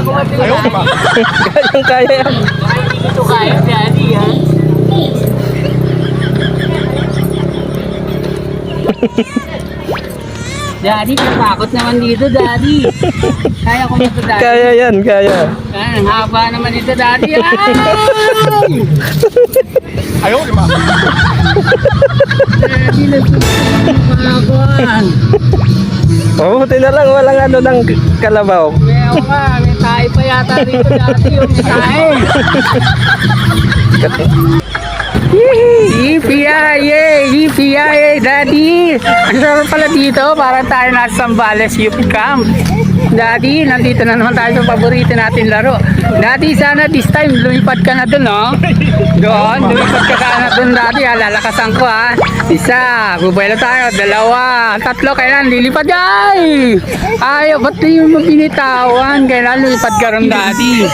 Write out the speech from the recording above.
ako matigas. Kayang kaya yan. Ito kaya, daddy, ha? Daddy, natakot naman dito, daddy. Kaya ko ito, daddy. Kaya yan, kaya. Ang haba naman ito, daddy. Ay! Ayaw, di ba? Daddy, nagsusumakuan. Mabuti na lang, walang ano ng kalabaw. Meron nga, may tayo pa yata rito, daddy. Yung may tayo. Yippee-yay, daddy. Ang sarap pala dito, parang tayo nasa Sambales Youth Camp. Daddy, nandito na naman tayo sa paborito natin laro. Daddy, sana this time lumipad ka na dun, no? Doon, lumipad ka na dun, daddy. Lalakasan ko, ha? Isa, bubuelo tayo. Dalawa, tatlo, kailan lilipad, ay! Ayaw, ba't na yung mabinitawan? Kailan lumipad ka ron, daddy?